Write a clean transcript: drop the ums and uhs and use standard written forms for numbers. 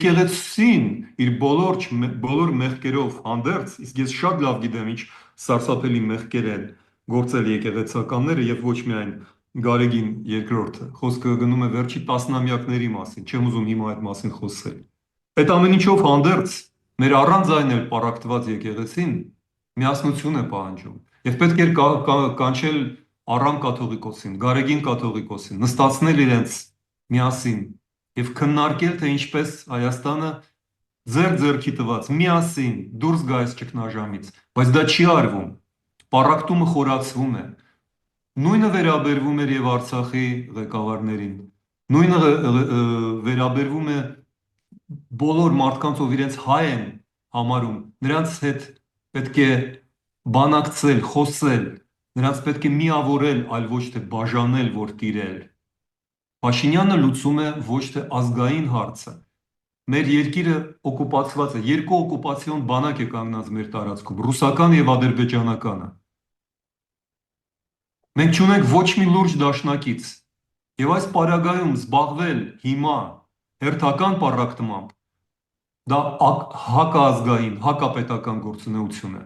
եկեղեցին իր բոլոր մեղքերով հանդերձ, իսկ ես շատ լավ գիտեմ ինչ սարսափելի մեղքեր են գործել եկեղեցականները եւ ոչ միայն Գարեգին երկրորդը, խոսքը գնում է վերջի տասնամյակների մասին, չեմ ուզում հիմա այդ մասին խոսել։ Այդ ամեն ինչով հանդերձ մեր առանց այն էլ պառակտված եկեղեցին միասնություն է պահանջում եւ պետք է կանչել առան կաթողիկոսին, Գարեգին կաթողիկոսին, նստացնել իրենց միասին եւ քննարկել, թե ինչպես Հայաստանը ձեր-ձերքի տված միասին դուրս գա այս ճգնաժամից, բայց դա չի արվում։ Պառակտումը խորացվում է։ Նույնը վերաբերվում էր եւ Արցախի ղեկավարներին։ Նույնը վերաբերվում է բոլոր մարդկանց, ով իրենց հայ են համարում, նրանց հետ պետք է բանակցել, խոսել, նրանց պետք է միավորել, այլ ոչ թե բաժանել, որ տիրել։ Փաշինյանը լուծում է ոչ թե ազգային հարցը։ Մեր երկիրը օկուպացված է, երկու օկուպացիոն բանակ է կանգնած մեր տարածքում, ռուսական եւ ադրբեջանականը։ Մենք չունենք ոչ մի լուրջ դաշնակից։ Եվ այս պարագայում զբաղվել հիմա հերթական պառակտմամբ դա հակազգային, հակապետական գործունեություն է։